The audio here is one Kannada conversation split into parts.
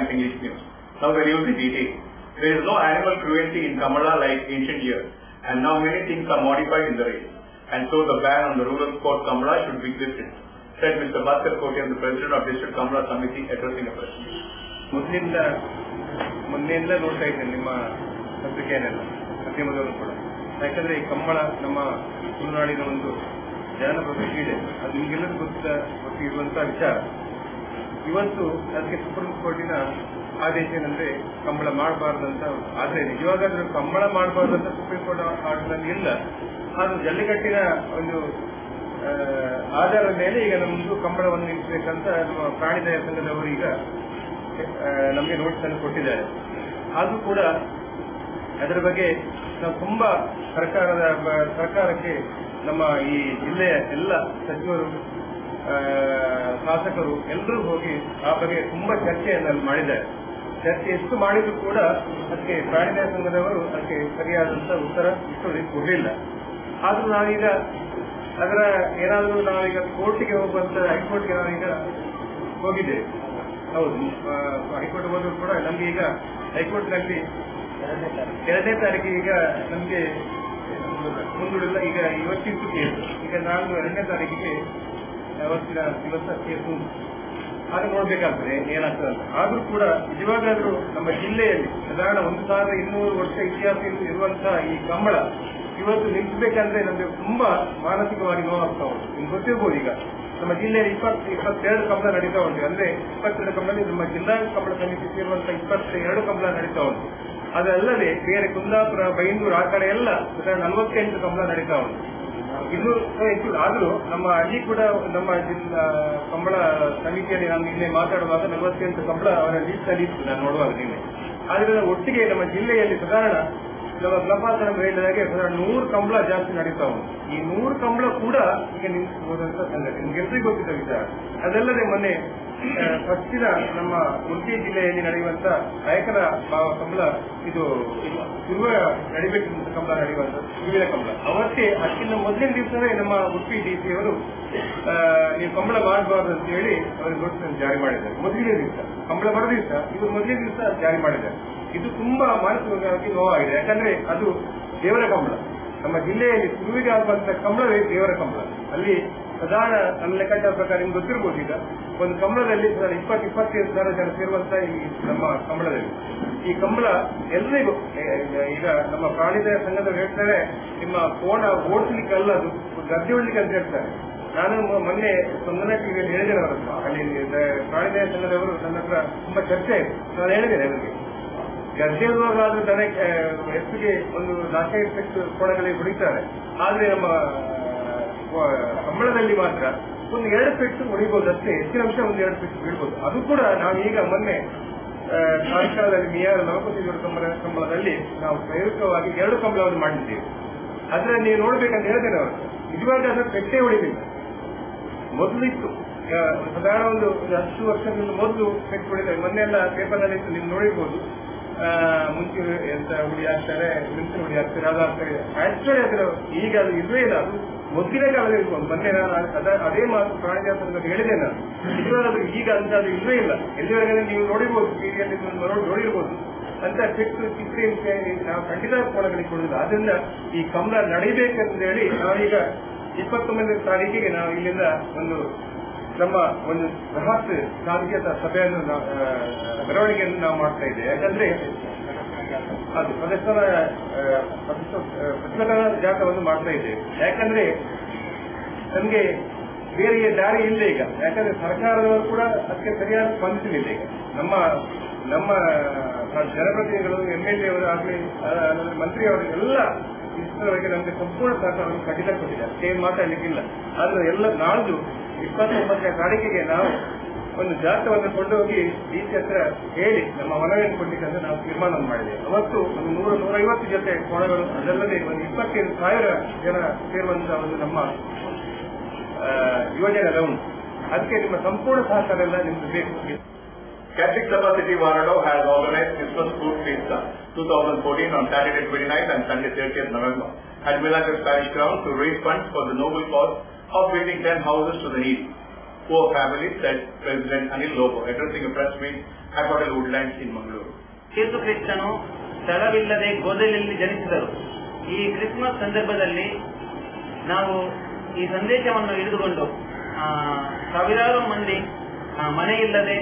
Times English News. Now the news in detail. There is no animal cruelty in Kamala like ancient years, and now many things are modified in the race. And so the ban on the rural sport Kamala should be lifted, said Mr. Bhaskar Kotiam, the president of District Kamala Samiti, addressing a press meet. ಮೊನ್ನೆಯಿಂದ ನೋಡ್ತಾ ಇದ್ದೇನೆ ನಿಮ್ಮ ಪತ್ರಿಕೆಯನ್ನೆಲ್ಲ ಮಾಧ್ಯಮದವರು ಕೂಡ. ಯಾಕಂದ್ರೆ ಈ ಕಂಬಳ ನಮ್ಮ ತುಳುನಾಡಿನ ಒಂದು ಜಾನಪದ ಕ್ರೀಡೆ, ಅದು ನಿಮಗೆಲ್ಲರೂ ಗೊತ್ತಿರುವಂತಹ ವಿಚಾರ. ಇವತ್ತು ಅದಕ್ಕೆ ಸುಪ್ರೀಂ ಕೋರ್ಟಿನ ಆದೇಶ ಏನಂದ್ರೆ ಕಂಬಳ ಮಾಡಬಾರ್ದಂತ. ಆದ್ರೆ ನಿಜವಾಗಾದ್ರೂ ಕಂಬಳ ಮಾಡಬಾರ್ದಂತ ಸುಪ್ರೀಂ ಕೋರ್ಟ್ ಆರ್ಡರ್ನಲ್ಲಿ ಇಲ್ಲ. ಅದು ಜಲ್ಲಿಕಟ್ಟಿನ ಒಂದು ಆಧಾರದ ಮೇಲೆ ಈಗ ನಮ್ದು ಕಂಬಳವನ್ನು ನಿಲ್ಲಿಸಬೇಕಂತ ನಮ್ಮ ಪ್ರಾಣಿ ದಯಾ ಸಂಘದವರು ಈಗ ನಮಗೆ ನೋಟಿಸ್ ಅನ್ನು ಕೊಟ್ಟಿದ್ದಾರೆ. ಅದು ಕೂಡ ಅದರ ಬಗ್ಗೆ ನಾವು ತುಂಬಾ ಸರ್ಕಾರಕ್ಕೆ ನಮ್ಮ ಈ ಜಿಲ್ಲೆಯ ಎಲ್ಲ ಸಚಿವರು, ಶಾಸಕರು ಎಲ್ಲರೂ ಹೋಗಿ ಆ ಬಗ್ಗೆ ತುಂಬಾ ಚರ್ಚೆಯನ್ನು ಮಾಡಿದ್ದಾರೆ. ಚರ್ಚೆ ಎಷ್ಟು ಮಾಡಿದ್ರು ಕೂಡ ಅದಕ್ಕೆ ಪ್ರಾಣಿ ದಯಾ ಸಂಘದವರು ಅದಕ್ಕೆ ಸರಿಯಾದಂತ ಉತ್ತರ ಇಷ್ಟೊಂದು ಕೊಡಲಿಲ್ಲ. ಆದ್ರೂ ನಾವೀಗ ಅದರ ಏನಾದರೂ ನಾವೀಗ ಕೋರ್ಟ್ಗೆ ಹೋಗುವಂತ ಹೈಕೋರ್ಟ್ಗೆ ನಾವೀಗ ಹೋಗಿದ್ದೇವೆ. ಹೌದು, ಹೈಕೋರ್ಟ್ ಹೋದ್ರು ಕೂಡ ನಮ್ಗೆ ಈಗ ಹೈಕೋರ್ಟ್ನಲ್ಲಿ 2ನೇ ತಾರೀಕಿಗೆ ಈಗ ನಮ್ಗೆ ಮುಂದೂಡಿಲ್ಲ. ಈಗ ಇವತ್ತಿಂದು ಕೇಸು, ಈಗ ನಾನು 2ನೇ ತಾರೀಕಿಗೆ ಅವತ್ತಿನ ದಿವಸ ಕೇಸು ಅದು ನೋಡ್ಬೇಕಾಗ್ತದೆ ಏನಾಗ್ತದೆ ಅಂತ. ಆದ್ರೂ ಕೂಡ ನಿಜವಾಗಾದ್ರೂ ನಮ್ಮ ಜಿಲ್ಲೆಯಲ್ಲಿ ಸಾಧಾರಣ 1200 ವರ್ಷ ಇತಿಹಾಸ ಇರುವಂತಹ ಈ ಕಂಬಳ ಇವತ್ತು ನಿಲ್ಲಿಸಬೇಕಂದ್ರೆ ನಮ್ಗೆ ತುಂಬಾ ಮಾನಸಿಕವಾಗಿ ನೋವಾಗ್ತಾ ಉಂಟು. ನಿಮ್ಗೆ ಗೊತ್ತಿರ್ಬೋದು, ಈಗ ನಮ್ಮ ಜಿಲ್ಲೆಯಲ್ಲಿ 22 ಕಂಬಳ ನಡೀತಾ ಉಂಟು. ಅಂದ್ರೆ 22 ಕಂಬಳದಲ್ಲಿ ನಮ್ಮ ಜಿಲ್ಲಾ ಕಂಬಳ ಸಮಿತಿ ಸೇರುವಂತಹ 22 ಕಂಬಳ ನಡೀತಾ ಉಂಟು. ಅದಲ್ಲದೆ ಬೇರೆ ಕುಂದಾಪುರ, ಬೈಂದೂರು ಆ ಕಡೆ ಎಲ್ಲ 48 ಕಂಬಳ ನಡೀತಾ ಉಂಟು. 200 ಹೆಚ್ಚು. ಆದ್ರೂ ನಮ್ಮ ಅಲ್ಲಿ ಕೂಡ ನಮ್ಮ ಜಿಲ್ಲಾ ಕಂಬಳ ಸಮಿತಿಯಲ್ಲಿ ನಾನು ನಿನ್ನೆ ಮಾತಾಡುವಾಗ 48 ಕಂಬಳ ಅವರ ಲೀಸ್ಟ್ ಅಲ್ಲಿ ಇತ್ತು ನಾನು ನೋಡುವಾಗ ನಿನ್ನೆ. ಆದ್ರೆ ಒಟ್ಟಿಗೆ ನಮ್ಮ ಜಿಲ್ಲೆಯಲ್ಲಿ ಸಾಧಾರಣ ನಮ್ಮ ಪ್ರಪಾಸನ ಹೇಳಿದಾಗೆ 100 ಕಂಬಳ ಜಾಸ್ತಿ ನಡೀತಾ ಉಂಟು. ಈ 100 ಕಂಬಳ ಕೂಡ ಈಗ ನಿಲ್ಲಿಸಬಹುದಂತ ಸಂಗತಿ ನಿಮ್ಗೆಲ್ರಿಗೂ ಗೊತ್ತಿದ್ದ ವಿಚಾರ. ಅದಲ್ಲದೆ ಮೊನ್ನೆ ಪಶ್ಚಿಮ ನಮ್ಮ ಉಡುಪಿ ಜಿಲ್ಲೆಯಲ್ಲಿ ನಡೆಯುವಂತ ನಾಯಕರ ಕಂಬಳ, ಇದು ಪೂರ್ವ ನಡಿಬೇಕಂತ ಕಂಬಳ ನಡೆಯುವಂತ ವಿವಿಧ ಕಂಬಳ, ಅವತ್ತೇ ಅದಕ್ಕಿಂತ ಮೊದಲಿನ ದಿವಸವೇ ನಮ್ಮ ಉಡುಪಿ ಡಿಸಿ ಅವರು ನೀವು ಕಂಬಳ ಮಾಡಬಾರ್ದು ಅಂತ ಹೇಳಿ ಅವರಿಗೆ ನೋಟಿಸ್ ಜಾರಿ ಮಾಡಿದ್ದಾರೆ. ಮೊದಲನೇ ದಿವಸ ಕಂಬಳ ಬರೋ ದಿವಸ, ಇವರು ಮೊದಲನೇ ದಿವಸ ಜಾರಿ ಮಾಡಿದ್ದಾರೆ. ಇದು ತುಂಬಾ ಮಾನಸಿಕವಾಗಿ ನೋವಾಗಿದೆ. ಯಾಕಂದ್ರೆ ಅದು ದೇವರ ಕಂಬಳ. ನಮ್ಮ ಜಿಲ್ಲೆಯಲ್ಲಿ ಶುರುವಿಗೆ ಆಗುವಂತ ಕಂಬಳವೇ ದೇವರ ಕಂಬಳ. ಅಲ್ಲಿ ಸಾಧಾರಣ ನನ್ನ ಲೆಕ್ಕಾಚಾರ ಪ್ರಕಾರ ನಿಮ್ಗೆ ಗೊತ್ತಿರ್ಬೋದು, ಈಗ ಒಂದು ಕಂಬಳದಲ್ಲಿ 20-25 ಸಾವಿರ ಜನ ಸೇರುವಂತ ಈ ನಮ್ಮ ಕಂಬಳದಲ್ಲಿ ಈ ಕಂಬಳ ಎಲ್ಲರಿಗೂ ಈಗ ನಮ್ಮ ಪ್ರಾಣಿ ದಯಾ ಸಂಘದವರು ಹೇಳ್ತಾರೆ, ನಿಮ್ಮ ಕೋಣ ಓಡಿಸ್ಲಿಕ್ಕಲ್ಲ, ಅದು ಗದ್ದೆ ಹೊಡ್ಲಿಕ್ಕೆ ಅಂತ ಹೇಳ್ತಾರೆ. ನಾನು ಮೊನ್ನೆ ಸ್ಪಂದನ ಟಿವಿಯಲ್ಲಿ ಹೇಳಿದ್ದೇನೆ ಅವರ ಹತ್ರ. ಅಲ್ಲಿ ಪ್ರಾಣಿ ದಯಾ ಸಂಘದವರು ನನ್ನ ಹತ್ರ ತುಂಬಾ ಚರ್ಚೆ ಆಯಿತು. ನಾನು ಹೇಳಿದ್ದೇನೆ ಅವರಿಗೆ, ಗದ್ದೆ ಇರುವಾಗಾದ್ರೂ ದನ ಹೆಚ್ಚಿಗೆ ಒಂದು 4-5 ಪೆಟ್ಟು ಕೋಣಗಳಿಗೆ ಹೊಡಿತಾರೆ. ಆದ್ರೆ ನಮ್ಮ ಕಂಬಳದಲ್ಲಿ ಮಾತ್ರ ಒಂದು 2 ಪೆಟ್ಟು ಹೊಡಿಬಹುದು ಅಷ್ಟೇ, ಹೆಚ್ಚಿನ ಅಂಶ ಒಂದು 2 ಪೆಟ್ಟು ಬೀಳ್ಬೋದು. ಅದು ಕೂಡ ನಾವು ಈಗ ಮೊನ್ನೆ ಕಾರ್ಯಕ್ರಮದಲ್ಲಿ ಮಿಯಾರ ಲೋಕಸಭೆಯವರ ಕಂಬಳದಲ್ಲಿ ನಾವು ಪ್ರಯುಕ್ತವಾಗಿ 2 ಕಂಬಳವನ್ನು ಮಾಡಿದ್ದೇವೆ. ಅದ್ರಲ್ಲಿ ನೀವು ನೋಡ್ಬೇಕಂತ ಹೇಳಿದ್ದೇನೆ ಅವರು ನಿಜವಾಗ ಅದರ ಪೆಟ್ಟೆ ಹೊಡಿಲಿಲ್ಲ. ಮೊದಲಿತ್ತು ಸಾಧಾರಣ ಒಂದು 10 ವರ್ಷದಿಂದ ಮೊದಲು ಪೆಟ್ಟು ಹೊಡಿತಾರೆ. ಮೊನ್ನೆ ಎಲ್ಲ ಪೇಪರ್ನಲ್ಲಿ ನೀವು ನೋಡಿರ್ಬೋದು, ಮುಂಚೆ ಎಂತ ಹುಡಿ ಹಾಕ್ತಾರೆ, ಮಿಂಚಿನ ಹುಡಿ ಹಾಕ್ತಾರೆ, ಅದು ಹಾಕ್ತಾರೆ. ಆಕ್ಚುಲಿ ಅದರ ಈಗ ಅದು ಇಲ್ವೇ ಇಲ್ಲ. ಅದು ಮೊದಲಿನ ಕಾಲದಲ್ಲಿ ಇರ್ಬೋದು. ಮೊನ್ನೆ ನಾನು ಅದೇ ಮಾತು ಪ್ರಾಣಿ ದಯಾ ಸಂಘದಲ್ಲಿ ಹೇಳಿದೆ ನಾನು. ನಿಜವಾದ ಈಗ ಅಂತ ಅದು ಇಲ್ವೇ ಇಲ್ಲ. ಎಲ್ಲಿವರೆಗೆ ನೀವು ನೋಡಿರ್ಬೋದು, ಟಿವಿಯಲ್ಲಿ ನೋಡಿರ್ಬೋದು ಅಂತ ಪೆಟ್ಟು ಚಿತ್ರೆ ನಾವು ಖಂಡಿತ ಕೋಣಗಳಿಗೆ ಕೊಡುದಿಲ್ಲ. ಆದ್ರಿಂದ ಈ ಕಂಬಳ ನಡೀಬೇಕಂತ ಹೇಳಿ ನಾವೀಗ 29ನೇ ತಾರೀಕಿಗೆ ನಾವು ಇಲ್ಲಿಂದ ನಮ್ಮ ಒಂದು ಬೃಹತ್ ಸಾಂಘಿಕ ಸಭೆಯನ್ನು ಮೆರವಣಿಗೆಯನ್ನು ನಾವು ಮಾಡ್ತಾ ಇದ್ದೇವೆ. ಯಾಕಂದ್ರೆ ಅದು ಪ್ರತಿಭಟನಾ ಜಾಥವನ್ನು ಮಾಡ್ತಾ ಇದ್ದೇವೆ. ಯಾಕಂದ್ರೆ ನಮ್ಗೆ ಬೇರೆ ದಾರಿ ಇಲ್ಲ ಈಗ. ಯಾಕಂದ್ರೆ ಸರ್ಕಾರದವರು ಕೂಡ ಅದಕ್ಕೆ ಸರಿಯಾದ ಸ್ಪಂದಿಸಲಿಲ್ಲ. ಈಗ ನಮ್ಮ ಜನಪ್ರತಿನಿಧಿಗಳು, MLA ಅವರು ಆಗಲಿ, ಮಂತ್ರಿಯವರು ಎಲ್ಲ ಇಷ್ಟರವರೆಗೆ ನಮಗೆ ಸಂಪೂರ್ಣ ಸಹಕಾರವನ್ನು ಖಂಡಿತ ಕೊಟ್ಟಿದ್ದಾರೆ. ಏನು ಮಾತಾಡ್ಲಿಕ್ಕಿಲ್ಲ. ಆದ್ರೆ ಎಲ್ಲ ನಾಳ್ದು 29ನೇ ತಾರೀಕಿಗೆ ನಾವು ಒಂದು ಜಾಥವನ್ನು ಕೊಂಡೋಗಿ ಡಿಸಿ ಹತ್ರ ಹೇಳಿ ನಮ್ಮ ಮನವಿಯನ್ನು ಕೊಡ್ಲಿಕ್ಕೆ ನಾವು ತೀರ್ಮಾನ ಮಾಡಿದ್ದೇವೆ. ಅವತ್ತು ಒಂದು 100-150 ಜೊತೆ ಕೋಣಗಳು, ಅದಲ್ಲದೆ ಒಂದು 25,000 ಜನ ಸೇರುವಂತಹ ಒಂದು ನಮ್ಮ ಯೋಜನೆ ಉಂಟು. ಅದಕ್ಕೆ ನಿಮ್ಮ ಸಂಪೂರ್ಣ ಸಹಕಾರ ಎಲ್ಲ ನಿಮ್ಗೆ ಬೇಕು. Catholic Sabha City Varanado has organized Christmas Food Fiesta 2014 on Saturday 29th and Sunday 30th November at Milagros Parish Ground to raise funds for the noble cause of building 10 houses to the needy. poor families, said President Anil Lobo, addressing a press meet at Hotel Woodlands in Mangalore. ಯೇಸು ಕ್ರಿಸ್ತನು ಸ್ಥಳವಿಲ್ಲದೆ ಗೋದಲಿಯಲ್ಲಿ ಜನಿಸಿದರು. ಈ ಕ್ರಿಸ್ಮಸ್ ಸಂದರ್ಭದಲ್ಲಿ ನಾವು ಈ ಸಂದೇಶವನ್ನು ಹಿಡಿದುಕೊಂಡು ಸಾವಿರಾರು ಮಂದಿ ಮನೆ ಇಲ್ಲದೆ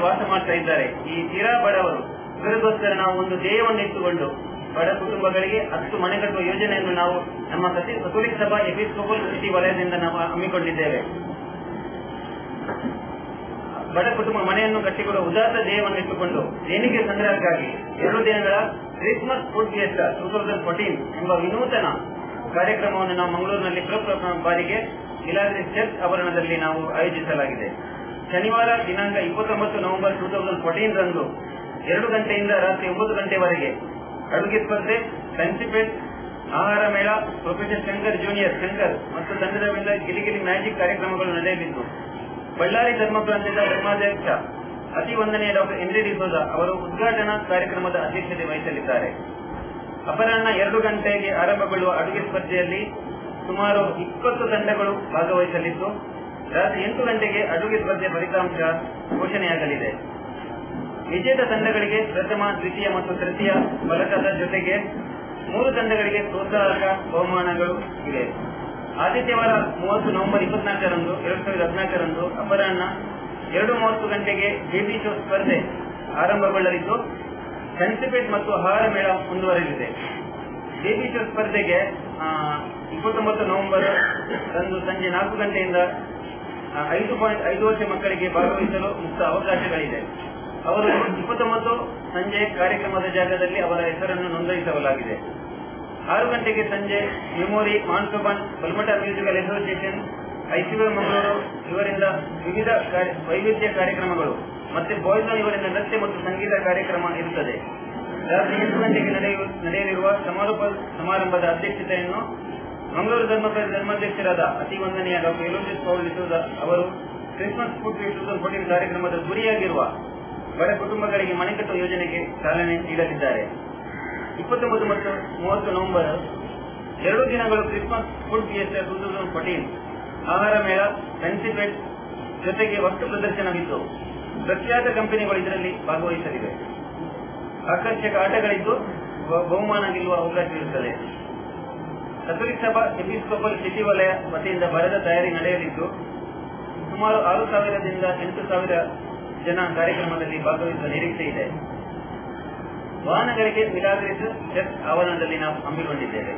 ವಾಸ ಮಾಡ್ತಾ ಇದ್ದಾರೆ. ಈ ತೀರಾ ಬಡವರು, ಇವರಿಗೋಸ್ಕರ ನಾವು ಒಂದು ಧ್ಯೇಯವನ್ನು ಇಟ್ಟುಕೊಂಡು ಬಡ ಕುಟುಂಬಗಳಿಗೆ 10 ಮನೆ ಕಟ್ಟುವ ಯೋಜನೆಯನ್ನು ನಾವು ನಮ್ಮ ಕಥೋಲಿಕ ಸಭಾ ಎಪಿಸ್ಕೋಪಲ್ ಸಿಟಿ ವಲಯದಿಂದ ನಾವು ಹಮ್ಮಿಕೊಂಡಿದ್ದೇವೆ. ಬಡ ಕುಟುಂಬ ಮನೆಯನ್ನು ಕಟ್ಟಿಕೊಡುವ ಉದಾತ್ತ ಧ್ಯೇಯವನ್ನು ಇಟ್ಟುಕೊಂಡು ದೇಣಿಗೆ ಸಂಗ್ರಹಕ್ಕಾಗಿ 2 ದಿನಗಳ ಕ್ರಿಸ್ಮಸ್ ಫುಡ್ ಫಿಯೆಸ್ಟಾ 2014 ಎಂಬ ವಿನೂತನ ಕಾರ್ಯಕ್ರಮವನ್ನು ನಾವು ಮಂಗಳೂರಿನಲ್ಲಿ ಪ್ರಪ್ರಥಮ ಬಾರಿಗೆ ಮಿಲಾಗ್ರಿಸ್ ಚರ್ಚ್ ಆವರಣದಲ್ಲಿ ನಾವು ಆಯೋಜಿಸಲಾಗಿದೆ. ಶನಿವಾರ ದಿನಾಂಕ 29 ನವೆಂಬರ್ 2014 ರಂದು 2 ಗಂಟೆಯಿಂದ ರಾತ್ರಿ 9 ಗಂಟೆವರೆಗೆ ಅಡುಗೆ ಸ್ಪರ್ಧೆ, ಸೆನ್ಸಿಪೇಟ್, ಆಹಾರ ಮೇಳ, ಪ್ರೊಫೆಸರ್ ಶಂಕರ್ ಜೂನಿಯರ್ ಶಂಕರ್ ಮತ್ತು ತಂಡದವರಿಂದ ಗಿಲಿಗಿಲಿ ಮ್ಯಾಜಿಕ್ ಕಾರ್ಯಕ್ರಮಗಳು ನಡೆಯಲಿದ್ದು, ಬಳ್ಳಾರಿ ಧರ್ಮ ಪ್ರಾಂತ್ಯದ ಧರ್ಮಾಧ್ಯಕ್ಷ ಅತಿ ವಂದನೀಯ ಡಾಕ್ಟರ್ ಎನ್ ಡಿ ಡಿಸೋಜಾ ಅವರು ಉದ್ಘಾಟನಾ ಕಾರ್ಯಕ್ರಮದ ಅಧ್ಯಕ್ಷತೆ ವಹಿಸಲಿದ್ದಾರೆ. ಅಪರಾಹ್ನ 2 ಗಂಟೆಗೆ ಆರಂಭಗೊಳ್ಳುವ ಅಡುಗೆ ಸ್ಪರ್ಧೆಯಲ್ಲಿ ಸುಮಾರು 20 ತಂಡಗಳು ಭಾಗವಹಿಸಲಿದ್ದು, ರಾತ್ರಿ 8 ಗಂಟೆಗೆ ಅಡುಗೆ ಸ್ಪರ್ಧೆ ಫಲಿತಾಂಶ ಘೋಷಣೆಯಾಗಲಿದೆ. ವಿಜೇತ ತಂಡಗಳಿಗೆ ಪ್ರಥಮ, ದ್ವಿತೀಯ ಮತ್ತು ತೃತೀಯ ಫಲಕದ ಜೊತೆಗೆ 3 ತಂಡಗಳಿಗೆ ಪ್ರೋತ್ಸಾಹಕ ಬಹುಮಾನಗಳು ಇವೆ. ಆದಿತ್ಯವಾರ 30 ನವೆಂಬರ್ 2014 ರಂದು ಅಪರಾಹ್ನ 2:30 ಗಂಟೆಗೆ ಬೇಬಿ ಶೋ ಸ್ಪರ್ಧೆ ಆರಂಭಗೊಳ್ಳಲಿದ್ದು, ಸೆನ್ಸಿಪೇಟ್ ಮತ್ತು ಆಹಾರ ಮೇಳ ಮುಂದುವರೆಯಲಿದೆ. ಬೇಬಿ ಶೋ ಸ್ಪರ್ಧೆಗೆ 29 ನವೆಂಬರ್ ರಂದು ಸಂಜೆ 4 ಗಂಟೆಯಿಂದ 5.5 ವರ್ಷ ಮಕ್ಕಳಿಗೆ ಭಾಗವಹಿಸಲು ಮುಕ್ತ ಅವಕಾಶಗಳಿದೆ. ಅವರು 29 ಸಂಜೆ ಕಾರ್ಯಕ್ರಮದ ಜಾಗದಲ್ಲಿ ಅವರ ಹೆಸರನ್ನು ನೋಂದಾಯಿಸಲಾಗಿದೆ. 6 ಗಂಟೆಗೆ ಸಂಜೆ ಮೆಮೋರಿ, ಮಾನ್ಸೋಬನ್, Balmatta musical association, ICB Mangaluru ಇವರಿಂದ ವಿವಿಧ ವೈವಿಧ್ಯ ಕಾರ್ಯಕ್ರಮಗಳು ಮತ್ತೆ ಬಾಯ್ಸನ್ ಇವರಿಂದ ನೃತ್ಯ ಮತ್ತು ಸಂಗೀತ ಕಾರ್ಯಕ್ರಮ ಇರುತ್ತದೆ. ರಾತ್ರಿ 8 ಗಂಟೆಗೆ ನಡೆಯಲಿರುವ ಸಮಾರಂಭದ ಅಧ್ಯಕ್ಷತೆಯನ್ನು ಮಂಗಳೂರು ಧರ್ಮಾಧ್ಯಕ್ಷರಾದ ಅತಿ ವಂದನೀಯ ಡಾಕ್ಟರ್ ಎಲೋಸಿಯಸ್ ಪೌಲ್ ಡಿಸೋಜಾ ಅವರು ಕ್ರಿಸ್ಮಸ್ ಫುಡ್ 2014 ಕಾರ್ಯಕ್ರಮದ ಗುರಿಯಾಗಿರುವ ಬಡ ಕುಟುಂಬಗಳಿಗೆ ಮನೆ ಕಟ್ಟುವ ಯೋಜನೆಗೆ ಚಾಲನೆ ನೀಡಲಿದ್ದಾರೆ. 29 ಮತ್ತು 30 ನವೆಂಬರ್ 2 ದಿನಗಳು ಕ್ರಿಸ್ಮಸ್ ಫುಡ್ ಫಿಯೆಸ್ಟಾ 2014 ಆಹಾರ ಮೇಳ, ಸೆನ್ಸಿಪೇಟ್ ಜೊತೆಗೆ ವಸ್ತು ಪ್ರದರ್ಶನವಿದ್ದು, ಪ್ರಖ್ಯಾತ ಕಂಪನಿಗಳು ಇದರಲ್ಲಿ ಭಾಗವಹಿಸಲಿವೆ. ಆಕರ್ಷಕ ಆಟಗಳಿದ್ದು ಬಹುಮಾನ ಗೆಲ್ಲುವ ಅವಕಾಶವಿರುತ್ತದೆ. ಕಥೋಲಿಕ ಸಭಾ ಎಪಿಸ್ಕೋಪಲ್ ಸಿಟಿ ವಲಯ ವತಿಯಿಂದ ಬರದ ತಯಾರಿ ನಡೆಯಲಿದ್ದು, ಸುಮಾರು 6,000ದಿಂದ 8,000 ಜನ ಕಾರ್ಯಕ್ರಮದಲ್ಲಿ ಭಾಗವಹಿಸುವ ನಿರೀಕ್ಷೆ ಇದೆ. ವಾಹನಗಳಿಗೆ ಮಿಲಾಗ್ರಿಸ್ ಚರ್ಚ್ ಆವರಣದಲ್ಲಿ ನಾವು ಹಮ್ಮಿಕೊಂಡಿದ್ದೇವೆ.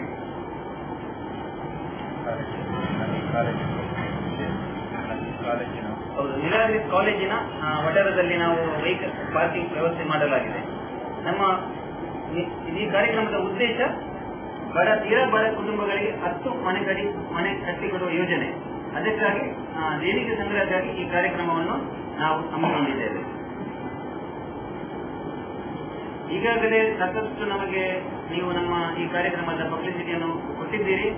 ಹೌದು, ಮಿಲಾಗ್ರಿಸ್ ಕಾಲೇಜಿನ ವಠಾರದಲ್ಲಿ ನಾವು ವೆಹಿಕಲ್ ಪಾರ್ಕಿಂಗ್ ವ್ಯವಸ್ಥೆ ಮಾಡಲಾಗಿದೆ. ನಮ್ಮ ಈ ಕಾರ್ಯಕ್ರಮದ ಉದ್ದೇಶ ತೀರಾ ಬಡ ಕುಟುಂಬಗಳಿಗೆ 10 ಮನೆ ಕಟ್ಟಿಕೊಡುವ ಯೋಜನೆ. ಅದಕ್ಕಾಗಿ ದೇಣಿಗೆ ಸಂಗ್ರಹಕ್ಕಾಗಿ ಈ ಕಾರ್ಯಕ್ರಮವನ್ನು ನಾವು ಹಮ್ಮಿಕೊಂಡಿದ್ದೇವೆ. ಈಗಾಗಲೇ ಸಾಕಷ್ಟು ನಮಗೆ ನೀವು ನಮ್ಮ ಈ ಕಾರ್ಯಕ್ರಮದ ಪಬ್ಲಿಸಿಟಿಯನ್ನು ಕೊಟ್ಟಿದ್ದೀರಿ.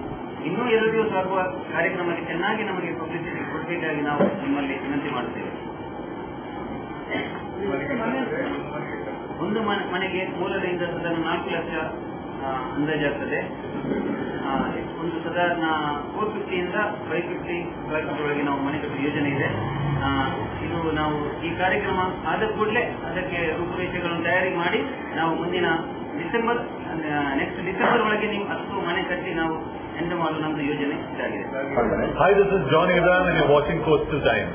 ಇನ್ನೂ 2 ದಿವಸ ಆಗುವ ಕಾರ್ಯಕ್ರಮಕ್ಕೆ ಚೆನ್ನಾಗಿ ನಮಗೆ ಪಬ್ಲಿಸಿಟಿ ಕೊಡಬೇಕಾಗಿ ನಾವು ನಿಮ್ಮಲ್ಲಿ ವಿನಂತಿ ಮಾಡುತ್ತೇವೆ. ಒಂದು ಮನೆಗೆ ಮೂಲದಿಂದ ಸಾಧಾರಣ 4 ಲಕ್ಷ ಅಂದಾಜಾಗ್ತದೆ. ಒಂದು ಸಾಧಾರಣ 450 ಇಂದ 550 ಒಳಗೆ ನಾವು ಮನೆ ಕಟ್ಟುವ ಯೋಜನೆ ಇದೆ. ಇದು ನಾವು ಈ ಕಾರ್ಯಕ್ರಮ ಆದ ಕೂಡಲೇ ಅದಕ್ಕೆ ರೂಪುರೇಷೆಗಳನ್ನು ತಯಾರಿ ಮಾಡಿ ನಾವು ಮುಂದಿನ ನೆಕ್ಸ್ಟ್ ಡಿಸೆಂಬರ್ ಒಳಗೆ ನೀವು 10 ಮನೆ ಕಟ್ಟಿ ನಾವು ಎಂಡ್ ಮಾಡಲು ನಮ್ಮದು ಯೋಜನೆ ಇದಾಗಿದೆ. Hi, this is John Iran and you're watching Coastal Times.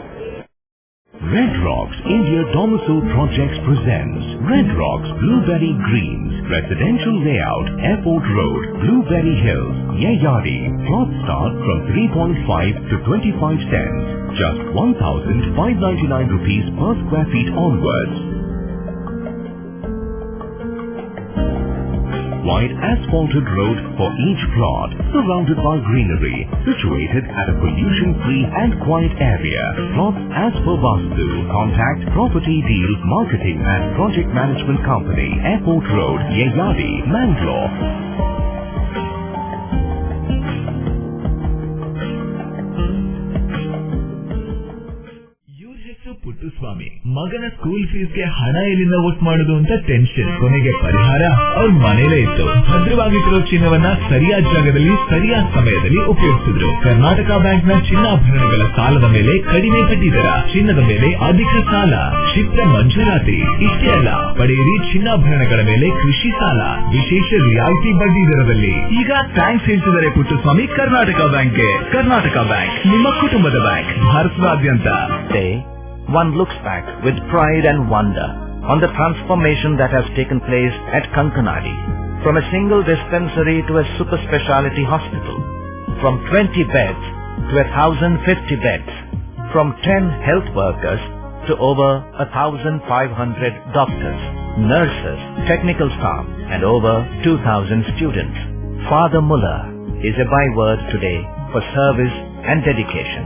Red Rocks India Domicile Projects presents Red Rocks Blueberry Greens Residential Layout Airport Road, Blueberry Hills, Yeyadi. Plots start from 3.5 to 25 cents. Just 1,599 rupees per square feet onwards. Wide asphalted road for each plot, surrounded by greenery, situated at a pollution-free and quiet area. Plots as per Vastu. Contact Property Deal Marketing and Project Management Company, Airport Road, Yeyadi, Mangalore. Puttaswamy ಮಗನ ಸ್ಕೂಲ್ ಫೀಸ್ಗೆ ಹಣ ಎಲ್ಲಿಂದ ಒಟ್ಟು ಮಾಡುದು ಅಂತ ಟೆನ್ಷನ್. ಕೊನೆಗೆ ಪರಿಹಾರ ಅವ್ರ ಮನೇಲೇ ಇತ್ತು. ಭದ್ರವಾಗಿಟ್ಟಿರೋ ಚಿನ್ನವನ್ನ ಸರಿಯಾದ ಜಾಗದಲ್ಲಿ ಸರಿಯಾದ ಸಮಯದಲ್ಲಿ ಉಪಯೋಗಿಸಿದ್ರು. ಕರ್ನಾಟಕ ಬ್ಯಾಂಕ್ ನ ಚಿನ್ನಾಭರಣಗಳ ಸಾಲದ ಮೇಲೆ ಕಡಿಮೆ ಬಡ್ಡಿ ದರ, ಚಿನ್ನದ ಮೇಲೆ ಅಧಿಕ ಸಾಲ, ಕ್ಷಿಪ್ರ ಮಂಜೂರಾತಿ. ಇಷ್ಟೇ ಅಲ್ಲ, ಪಡೆಯಿರಿ ಚಿನ್ನಾಭರಣಗಳ ಮೇಲೆ ಕೃಷಿ ಸಾಲ ವಿಶೇಷ ರಿಯಾಯಿತಿ ಬಡ್ಡಿ ದರದಲ್ಲಿ. ಈಗ ಥ್ಯಾಂಕ್ಸ್ ಹೇಳ್ತಿದ್ದಾರೆ ಪುಟ್ಟಸ್ವಾಮಿ ಕರ್ನಾಟಕ ಬ್ಯಾಂಕ್ಗೆ. ಕರ್ನಾಟಕ ಬ್ಯಾಂಕ್ ನಿಮ್ಮ ಕುಟುಂಬದ ಬ್ಯಾಂಕ್, ಭಾರತದಾದ್ಯಂತ. One looks back with pride and wonder on the transformation that has taken place at Kankanadi, from a single dispensary to a super speciality hospital, from 20 beds to 1,050 beds, from 10 health workers to over 1,500 doctors, nurses, technical staff and over 2,000 students. Father Muller is a byword today for service and dedication,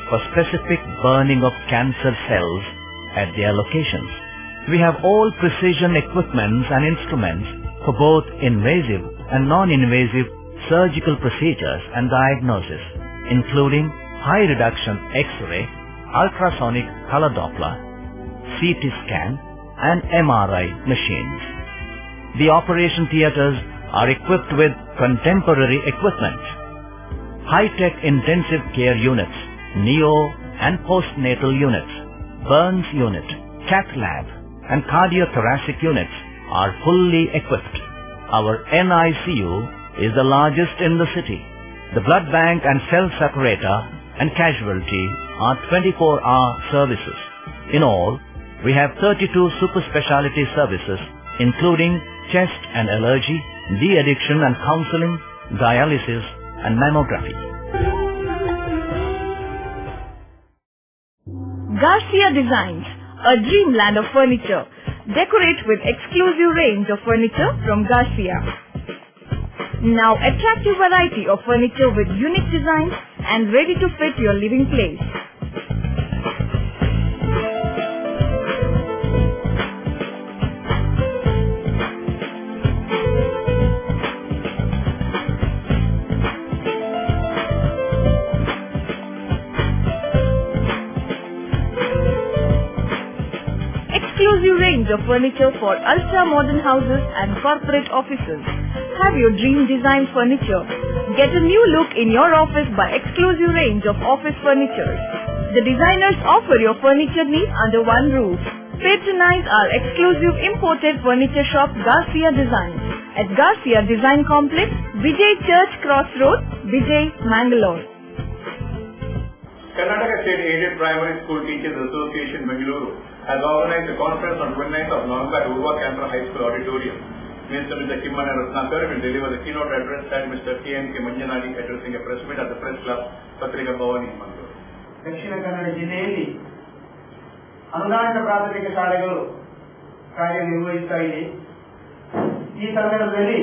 for specific burning of cancer cells at their locations. We have all precision equipments and instruments for both invasive and non-invasive surgical procedures and diagnosis, including high reduction X-ray, ultrasonic color Doppler, CT scan and MRI machines. The operation theatres are equipped with contemporary equipment, high-tech intensive care units, neo and postnatal units, burns unit, cath lab and cardiothoracic units are fully equipped. Our NICU is the largest in the city. The blood bank and cell separator and casualty are 24-hour services. In all, we have 32 super speciality services including chest and allergy, de-addiction and counseling, dialysis and mammography. Garcia Designs, a dreamland of furniture. Decorate with exclusive range of furniture from Garcia. Now attractive variety of furniture with unique designs and ready to fit your living place. Exclusive range of furniture for ultra-modern houses and corporate offices. Have your dream design furniture. Get a new look in your office by exclusive range of office furniture. The designers offer your furniture needs under one roof. Patronize our exclusive imported furniture shop Garcia Designs at Garcia Design Complex, Vijay Church Cross Road, Vijay, Mangalore. Karnataka State Aided Primary School Teachers Association, Bengaluru, has organized a conference on 29th of November at Urva Cantor High School Auditorium. Mr. Kimmana Ratnakar will deliver the keynote address and Mr. K.N.K. Manjanadi addressing a press meet at the Press Club, Patrika Bhavan in Mangalore. Dakshina Kannada ಜಿಲ್ಲೆಯಲ್ಲಿ ಅನುದಾನಿತ ಪ್ರಾಥಮಿಕ ಶಾಲೆಗಳು ಕಾರ್ಯನಿರ್ವಹಿಸ್ತಾ ಇದೆ. ಈ ಸಂದರ್ಭದಲ್ಲಿ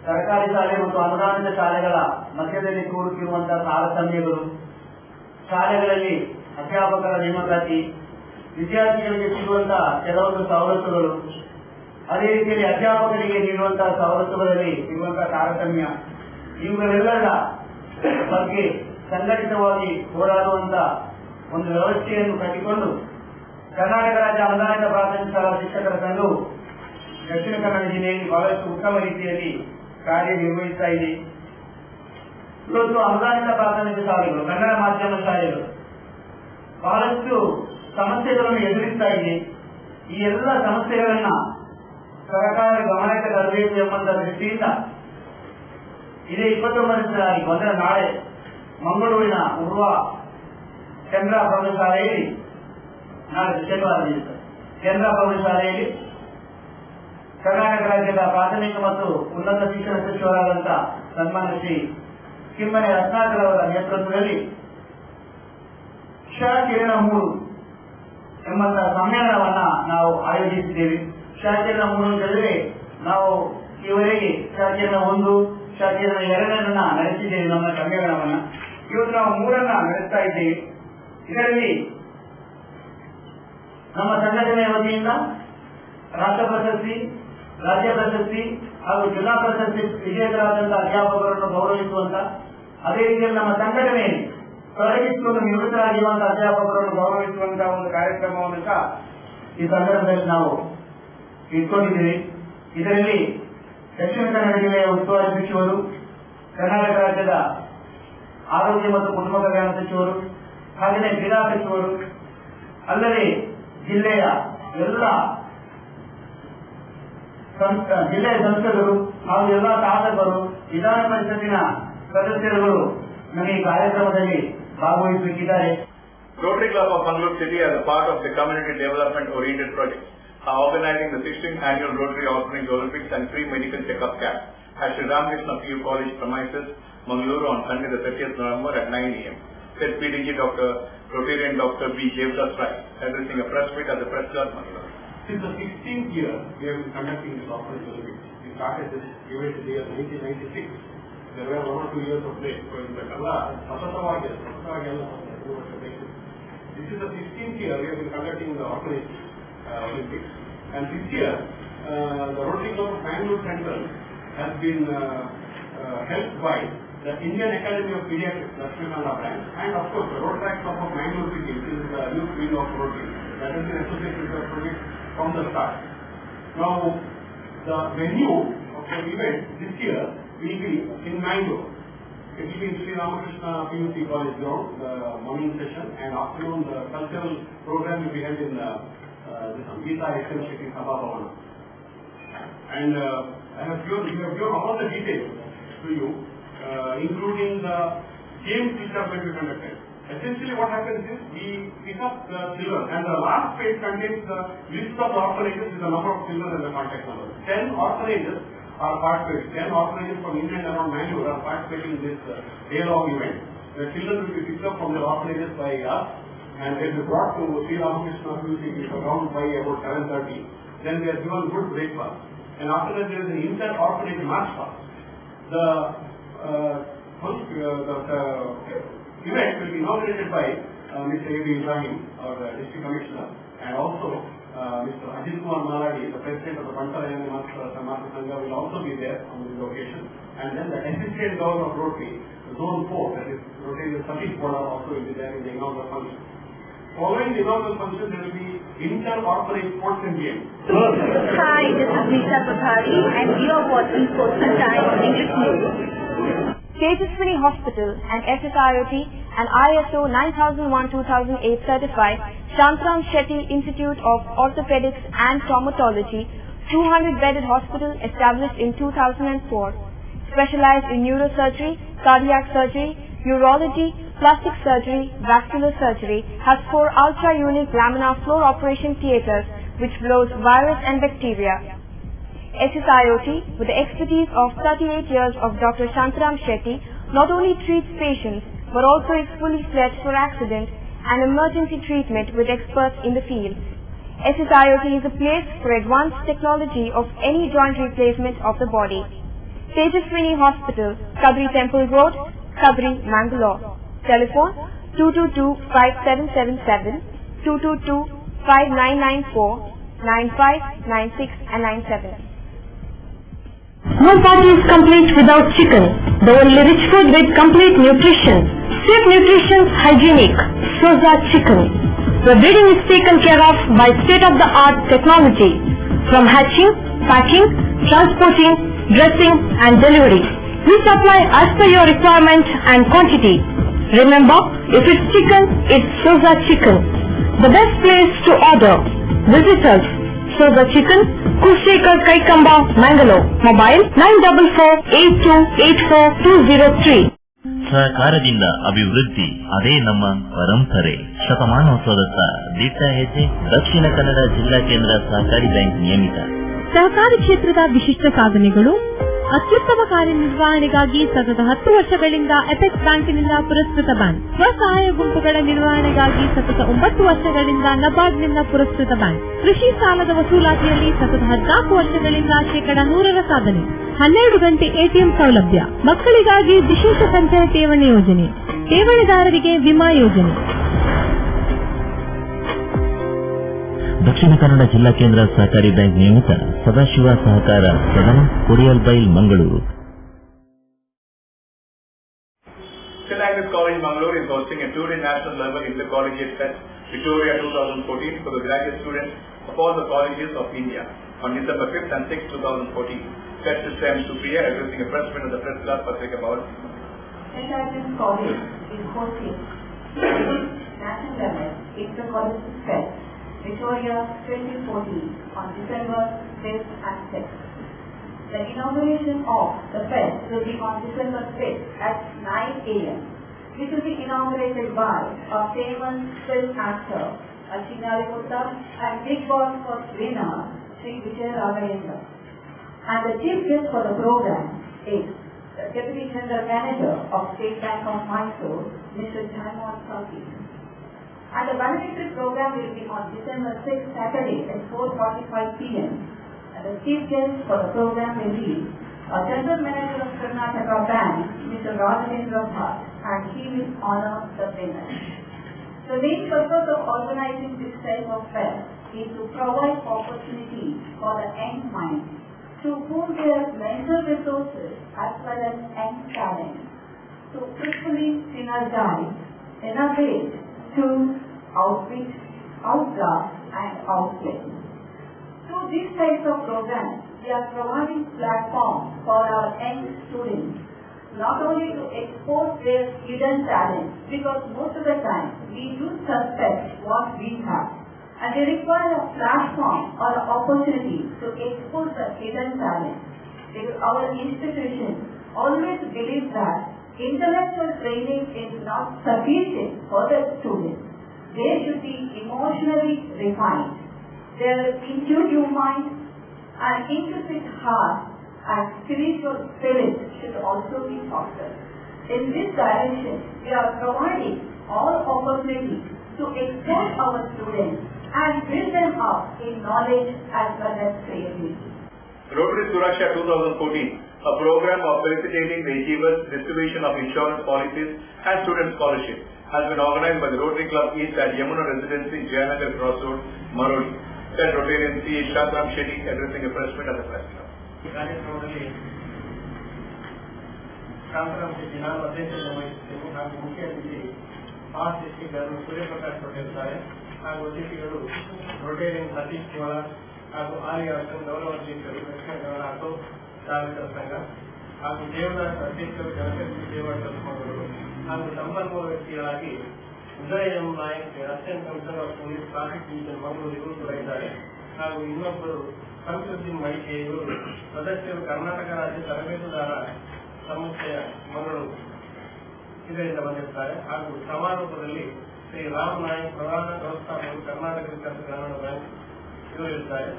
ಸರ್ಕಾರಿ ಶಾಲೆ ಮತ್ತು ಅನುದಾನಿತ ಶಾಲೆಗಳ ಮಧ್ಯದಲ್ಲಿ ಕೂಡುತ್ತಿರುವಂತಹ ತಾರತಮ್ಯಗಳು, ಶಾಲೆಗಳಲ್ಲಿ ಅಧ್ಯಾಪಕರ ನೇಮಕಾತಿ, ವಿದ್ಯಾರ್ಥಿಗಳಿಗೆ ಸಿಗುವಂತಹ ಕೆಲವೊಂದು ಸವಲತ್ತುಗಳು, ಅದೇ ರೀತಿಯಲ್ಲಿ ಅಧ್ಯಾಪಕರಿಗೆ ನೀಡುವಂತಹ ಸವಲತ್ತುಗಳಲ್ಲಿ ಇರುವಂತಹ ತಾರತಮ್ಯ, ಇವುಗಳೆಲ್ಲರ ಬಗ್ಗೆ ಸಂಘಟಿತವಾಗಿ ಹೋರಾಡುವಂತ ಒಂದು ವ್ಯವಸ್ಥೆಯನ್ನು ಕಟ್ಟಿಕೊಂಡು ಕರ್ನಾಟಕ ರಾಜ್ಯ ಅನುದಾನಿತ ಪ್ರಾಥಮಿಕ ಶಾಲಾ ಶಿಕ್ಷಕರ ಸಂಘವು ದಕ್ಷಿಣ ಕನ್ನಡ ಜಿಲ್ಲೆಯಲ್ಲಿ ಬಹಳಷ್ಟು ಉತ್ತಮ ರೀತಿಯಲ್ಲಿ ಕಾರ್ಯನಿರ್ವಹಿಸ್ತಾ ಇದೆ. ಇವತ್ತು ಅನುದಾನಿತ ಪ್ರಾಥಮಿಕ ಶಾಲೆಗಳು, ಕನ್ನಡ ಮಾಧ್ಯಮ ಶಾಲೆಗಳು ಬಹಳಷ್ಟು ಸಮಸ್ಯೆಗಳನ್ನು ಎದುರಿಸ್ತಾ ಇದೆ. ಈ ಎಲ್ಲ ಸಮಸ್ಯೆಗಳನ್ನ ಸರ್ಕಾರ ಗಮನಕ್ಕೆ ತರಬೇಕು ಎಂಬಂತ ದೃಷ್ಟಿಯಿಂದ ಇದೇ 29ನೇ ತಾರೀಕು ಅಂದರೆ ನಾಳೆ ಮಂಗಳೂರಿನ ಉರ್ವ ಕೇಂದ್ರ ಪ್ರೌಢಶಾಲೆಯಲ್ಲಿ, ನಾಳೆ ಶನಿವಾರ ದಿವಸ ಕೇಂದ್ರ ಪ್ರೌಢಶಾಲೆಯಲ್ಲಿ ಕರ್ನಾಟಕ ರಾಜ್ಯದ ಪ್ರಾಥಮಿಕ ಮತ್ತು ಉನ್ನತ ಶಿಕ್ಷಣ ಸಚಿವರಾದಂಥ ಸನ್ಮಾನ್ಯ ಶ್ರೀ ಕಿಮ್ಮನೆ ರತ್ನಾಕರ್ ಅವರ ನೇತೃತ್ವದಲ್ಲಿ ಕ್ಷಕಿರಣ 3 ಎಂಬಂತಹ ಸಮ್ಮೇಳನವನ್ನ ನಾವು ಆಯೋಜಿಸಿದ್ದೇವೆ. ಕ್ಷಕಿರಣ 3 ಅಂತ ಹೇಳಿದ್ರೆ ನಾವು ಈವರೆಗೆ ಕ್ಷಕಿರಣ 1, ಕ್ಷಕಿರಣ 2 ನಡೆಸಿದ್ದೇವೆ ನಮ್ಮ ಸಮ್ಮೇಳನವನ್ನ. ಇವತ್ತು ನಾವು 3 ನಡೆಸ್ತಾ ಇದ್ದೇವೆ. ಇದರಲ್ಲಿ ನಮ್ಮ ಸಂಘಟನೆಯ ವತಿಯಿಂದ ರಾಷ್ಟ್ರ ಪ್ರಶಸ್ತಿ, ರಾಜ್ಯ ಪ್ರಶಸ್ತಿ ಹಾಗೂ ಜಿಲ್ಲಾ ಪ್ರಶಸ್ತಿ ವಿಜೇತರಾದಂತಹ ಅಧ್ಯಾಪಕರನ್ನು ಗೌರವಿಸುವಂತ, ಅದೇ ರೀತಿಯಲ್ಲಿ ನಮ್ಮ ಸಂಘಟನೆಯಲ್ಲಿ ತೊಡಗಿಸಿಕೊಂಡು ನಿವೃತ್ತರಾಗಿರುವಂತಹ ಅಧ್ಯಾಪಕರನ್ನು ಗೌರವಿಸುವಂತಹ ಒಂದು ಕಾರ್ಯಕ್ರಮವನ್ನು ಸಹ ಈ ಸಂದರ್ಭದಲ್ಲಿ ನಾವು ಇಟ್ಕೊಂಡಿದ್ದೀವಿ. ಇದರಲ್ಲಿ ದಕ್ಷಿಣ ಕನ್ನಡ ಜಿಲ್ಲೆಯ ಉಸ್ತುವಾರಿ ಸಚಿವರು, ಕರ್ನಾಟಕ ರಾಜ್ಯದ ಆರೋಗ್ಯ ಮತ್ತು ಕುಟುಂಬ ಕಲ್ಯಾಣ ಸಚಿವರು, ಹಾಗೆಯೇ ಕ್ರೀಡಾ ಸಚಿವರು, ಅಲ್ಲದೆ ಜಿಲ್ಲೆಯ ಎಲ್ಲ ಜಿಲ್ಲೆಯ ಸಂಸದರು ಹಾಗೂ ಎಲ್ಲ ಶಾಸಕರು, ವಿಧಾನ ಪರಿಷತ್ತಿನ ಸದಸ್ಯರುಗಳು ನಮಗೆ ಈ ಕಾರ್ಯಕ್ರಮದಲ್ಲಿ ಭಾಗವಹಿಸಬೇಕಿದ್ದಾರೆ. Rotary Club of Mangalore City, as a part of the community development oriented project, are organizing the 16th annual Rotary Orphanage Olympics and free medical checkup camp at Sri Ramakrishna PU College premises, Mangaluru, on Sunday the 30th November at 9 a.m. Said PDG Rotarian Dr. B. Devdas Rai, addressing a press meet at the Press Club, Mangalore. Since the 16th year, we have been conducting this Orphanage Olympics. We started this event in the year 1996. There were 1 or 2 years of break, but in the Kala, this is the 16th year we have been conducting the Orphanage Olympics, and this year the Rotary Club of Mangalore Central has been helped by the Indian Academy of Pediatrics, Lakshmi Kannada branch, and of course the Rotary Club of Mangalore City, which is the youth wing of Rotary, that has been associated with the project from the start. Now, the venue of the event this year will be in Mangalore. It will be in Sri Ramakrishna PUC College ground, the morning session, and afternoon the cultural program will be held in Geeta SM Shakti Sabha Bhavana. And we have given all the details to you, including the games which are going to be conducted. Essentially what happens is we pick up the children, and the last page contains the list of the orphanages with the number of children and the contact number. 10 orphanages are participating. 10 orphanages from India and around Mangalore are participating in this day-long event. The children will be picked up from their orphanages by us, and they will be brought to Sri Ramakrishna PUC around by about 7:30. Then they are given good breakfast, and after that there is an inter-orphanage march past. The event will be inaugurated by Mr. A.B. Ibrahim, our District Commissioner, and also Mr. Ajit Kumar Maladi, the President of the Panchalayana Matra Sangha, will also be there on this occasion. And then the Assistant Governor of Rotary, Zone 4, that is Rotary Satish Boda, also will be there in the inaugural function. Following the inaugural function, there will be inter-orphanage sports and games. Hi, this is Nisha Pathari, and you are watching Sports and Time on English News. Tejaswini Hospital and SSIOT and ISO 9001-2008 certified Shantram Shetty Institute of Orthopedics and Traumatology, 200-bedded hospital established in 2004, specialized in neurosurgery, cardiac surgery, urology, plastic surgery, vascular surgery, has 4 ultra-unique laminar floor operation theatres which blows virus and bacteria. SSIOT, with the expertise of 38 years of Dr. Shantram Shetty, not only treats patients but also is fully fledged for accident and emergency treatment with experts in the field. SSIOT is a place for advanced technology of any joint replacement of the body. Tejaswini Hospital, Kabri Temple Road, Kabri, Mangalore. Telephone 222-5777, 222-5994, 95, 96 and 97. No party is complete without chicken. The only rich food with complete nutrition. Safe nutrition, hygienic. Soza Chicken. The breeding is taken care of by state-of-the-art technology. From hatching, packing, transporting, dressing and delivery. We supply as per your requirement and quantity. Remember, if it's chicken, it's Soza Chicken. The best place to order. Visit us. Soza Chicken, Kushekar Kaikamba, Mangalore. Mobile 944-8284-203. ಸಹಕಾರದಿಂದ ಅಭಿವೃದ್ಧಿ, ಅದೇ ನಮ್ಮ ಪರಂಪರೆ. ಶತಮಾನೋತ್ಸವದತ್ತ ದಿಟ್ಟ ಹೆಜ್ಜೆ. ದಕ್ಷಿಣ ಕನ್ನಡ ಜಿಲ್ಲಾ ಕೇಂದ್ರ ಸಹಕಾರಿ ಬ್ಯಾಂಕ್ ನಿಯಮಿತ. ಸಹಕಾರಿ ಕ್ಷೇತ್ರದ ವಿಶಿಷ್ಟ ಸಾಧನೆಗಳು. ಅತ್ಯುತ್ತಮ ಕಾರ್ಯನಿರ್ವಹಣೆಗಾಗಿ ಸತತ 10 ವರ್ಷಗಳಿಂದ ಅಪೆಕ್ಸ್ ಬ್ಯಾಂಕಿನಿಂದ ಪುರಸ್ಕೃತ ಬ್ಯಾಂಕ್. ಸ್ವಸಹಾಯ ಗುಂಪುಗಳ ನಿರ್ವಹಣೆಗಾಗಿ ಸತತ 9 ವರ್ಷಗಳಿಂದ ನಬಾರ್ಡ್ನಿಂದ ಪುರಸ್ಕೃತ ಬ್ಯಾಂಕ್. ಕೃಷಿ ಸಾಲದ ವಸೂಲಾತಿಯಲ್ಲಿ ಸತತ 14 ವರ್ಷಗಳಿಂದ 100% ಸಾಧನೆ. 12 ಗಂಟೆ ಎಟಿಎಂ ಸೌಲಭ್ಯ. ಮಕ್ಕಳಿಗಾಗಿ ವಿಶೇಷ ಸಂಚಯ ಠೇವಣಿ ಯೋಜನೆ. ಠೇವಣಿದಾರರಿಗೆ ವಿಮಾ ಯೋಜನೆ. ದಕ್ಷಿಣ ಕನ್ನಡ ಜಿಲ್ಲಾ ಕೇಂದ್ರ ಸಹಕಾರಿ ಬ್ಯಾಂಕ್ ನಿಯಮಿತ ಸದಾಶಿವ ಸಹಕಾರ ಸದನ, ಕೊಡಿಯಲ್ ಬೈಲ್, Mangaluru. Till Language College Mangalore is hosting a two-day national level intercollegiate fest Victoria 2014 for the graduate students of all the colleges of India on December 5th and 6th, 2014. Fest is M. Supriya, addressing a press meet of the press club Patrika Bhavan. St. Agnes College is hosting national level intercollegiate fest Victoria 2014 on December 5th and 6th. The inauguration of the fest will be on December 5th at 9 a.m. It will be inaugurated by a famous film actor, Achinari Mutta, and Big Boss first winner, Sri Vijay Raghavendra. And the chief guest for the program is the Deputy General Manager of State Bank of Mysore, Mr. Jaimon Saki. And the valedictory program will be on December 6th, Saturday at 4:45 p.m. And the chief guest for the program will be General Manager of Karnataka Bank, Mr. Raghavendra Bhatt, and he will honor the winner. The main purpose of organizing this type of fest is to provide opportunity for the young minds to pool their mental resources as well as young talent to quickly synergize, innovate, to outwit, outblast, and outplay. Through these types of programs, we are providing platforms for our young students not only to expose their hidden talents, because most of the time we do suspect what we have, and they require a platform or an opportunity to expose the hidden talent. Because our institution always believes that intellectual training is not sufficient for the students. They should be emotionally refined. Their intuitive mind and intrinsic heart and spiritual spirit should also be fostered. In this direction, we are providing all opportunities to expose our students and build them up in knowledge as well as creativity. Rotary Suraksha 2014, a program of felicitating the achievers, distribution of insurance policies and student scholarship, has been organized by the Rotary Club East at Yamuna Residency, Jayanagar Crossroad, Maroli. Said Rotarian C. Shantram Shetty addressing a press meet at the press club. ಈ ಕಾರ್ಯಕ್ರಮದಲ್ಲಿ ಶಾಂತರಾಮ್ ಶೆಟ್ಟಿ ನಾನು ಅಧ್ಯಕ್ಷತೆ ವಹಿಸಿದ್ದೇನೆ ಹಾಗೂ ಮುಖ್ಯ ಅತಿಥಿ ಮಹಾಶಿಕ್ಷಕರು ಸೂರ್ಯಪ್ರಕಾಶ್ ಪಟೇಲ್ ಇದ್ದಾರೆ ಹಾಗೂ ಅತಿಥಿಗಳು ರೊಟೇರಿಯನ್ ಸತೀಶ್ ಕೇವಳ ಹಾಗೂ ಆರ್ಯ ಗೌರವ ಅಧ್ಯಕ್ಷರು ದಕ್ಷಿಣ ಕನ್ನಡ ಆಟೋ ಚಾಲಕರ ಸಂಘ ಹಾಗೂ ದೇವದಾಸ್ ಅಧ್ಯಕ್ಷರು ಗಣಪತಿ ದೇವದಾಸ್ ಮಗಳು ಹಾಗೂ ಸಂಪನ್ಮೂಲ ವ್ಯಕ್ತಿಗಳಾಗಿ Uday M Nayak assistant commissioner of police traffic division Mangaluru ಇವರು ಕೂಡ ಇದ್ದಾರೆ ಹಾಗೂ ಇನ್ನೊಬ್ಬರು ಸಂಸದೀನ್ ಮೈಕೆ ಇವರು ಸದಸ್ಯರು ಕರ್ನಾಟಕ ರಾಜ್ಯ ತರಬೇತುದಾರ ಸಂಸ್ಥೆಯ ಮಂಗಳೂರು ಇದರಿಂದ ಬಂದಿರ್ತಾರೆ ಹಾಗೂ ಸಮಾರೋಪದಲ್ಲಿ ಶ್ರೀ ರಾಮ್ ನಾಯಕ್ ಪ್ರಧಾನ ವ್ಯವಸ್ಥಾಪಕರು ಕರ್ನಾಟಕ ವಿಕಾಸ ಗ್ರಾಮೀಣ ಬ್ಯಾಂಕ್ ಇವರು ಇರ್ತಾರೆ.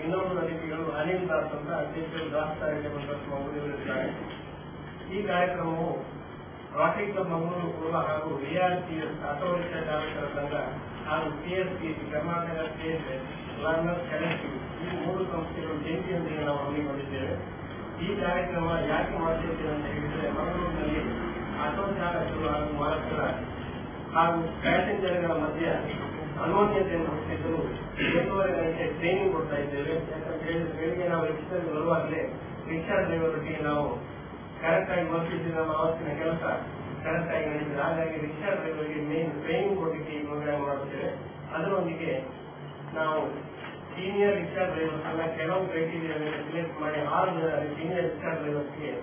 ಇನ್ನೊಬ್ಬರು ಅತಿಥಿಗಳು ಅನಿಲ್ ದಾಸ್ ಅಂತ ಅಧ್ಯಕ್ಷರು ದಾಸ್ ಚಾರಿಟೇಬಲ್ ಟ್ರಸ್ಟ್ ಮಂಗಳೂರು ಇವರಿರ್ತಾರೆ. ಈ ಕಾರ್ಯಕ್ರಮವು ರಾಟರಿ ಕ್ಲಬ್ ಮಂಗಳೂರು ಪೂರ್ವ ಹಾಗೂ ARCS ಆಟೋ ರಿಕ್ಷಾ ಚಾಲಕರ ಸಂಘ ಹಾಗೂ CSPC Karnataka state learners collective ಈ ಮೂರು ಸಂಸ್ಥೆಗಳು ಜಂಟಿಯೊಂದಿಗೆ ನಾವು ಹಮ್ಮಿಕೊಂಡಿದ್ದೇವೆ. ಈ ಕಾರ್ಯಕ್ರಮ ಯಾಕೆ ಮಾಡುತ್ತಿದ್ದೇವೆ ಅಂತ ಹೇಳಿದರೆ, ಮಂಗಳೂರಿನಲ್ಲಿ ಆಟೋ ಚಾಲಕರು ಹಾಗೂ ಮಾಲಕರ ಹಾಗೂ ಪ್ಯಾಸೆಂಜರ್ಗಳ ಮಧ್ಯೆ ಅನ್ಯೋನ್ಯತೆಯನ್ನು ಹೆಚ್ಚಿಸಲು 2.5 ಗಂಟೆ ಟ್ರೈನಿಂಗ್ ಕೊಡ್ತಾ ಇದ್ದೇವೆ. ಯಾಕಂತ ಹೇಳಿದ್ರೆ ಬೆಳಿಗ್ಗೆ ನಾವು ರಿಕ್ಷಾದಲ್ಲಿ ಬರುವಾಗಲೇ ರಿಕ್ಷಾ ಡ್ರೈವರ್ಗೆ ನಾವು ಕರೆಕ್ಟ್ ಆಗಿ ವರ್ತಿಸಿ ನಮ್ಮ ಅವತ್ತಿನ ಕೆಲಸ ಕರೆಕ್ಟ್ ಆಗಿ ನಡೀತದೆ. ಹಾಗಾಗಿ ರಿಕ್ಷಾ ಡ್ರೈವರ್ಗೆ ಮೇನ್ ಟ್ರೈನಿಂಗ್ ಕೊಡಲಿಕ್ಕೆ ಈ ಪ್ರೋಗ್ರಾಮ್ ಮಾಡುತ್ತೇವೆ. ಅದರೊಂದಿಗೆ ನಾವು ಸೀನಿಯರ್ ರಿಕ್ಷಾ ಡ್ರೈವರ್ಸ್ ಅನ್ನ ಕೆಲವು ಕ್ರೈಟೀರಿಯಾವನ್ನು ಸಿಲೆಕ್ಟ್ ಮಾಡಿ 6 ಜನ ಸೀನಿಯರ್ ರಿಕ್ಷಾ ಡ್ರೈವರ್ಸ್ಗೆ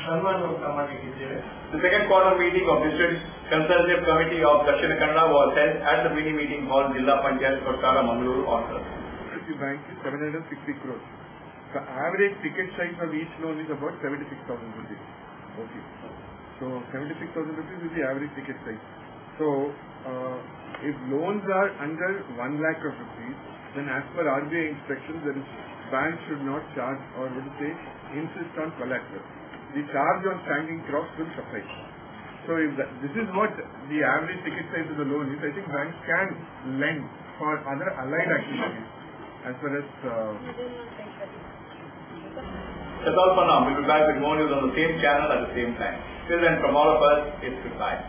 ಸನ್ಮಾನವನ್ನು ಮಾಡಲಿಕ್ಕಿದ್ದೇವೆ. The second quarter meeting of District Consultative Committee of Dakshina Kannada was held at the mini meeting hall Jilla Panchayat Kottara, Mangaluru on Thursday. Bank is 760 crores. The average ticket size of each loan is about 76,000 rupees. Okay. So 76,000 rupees is the average ticket size. So if loans are under 1 lakh of rupees, then as per RBI instructions, then banks should not charge or would say insist on collateral. The charge on standing crops will suffice. So if this is what the average ticket size of the loan is, I think banks can lend for other allied activities as far as That's all for now. We will be back with more news on the same channel at the same time. Till then, from all of us, it's goodbye.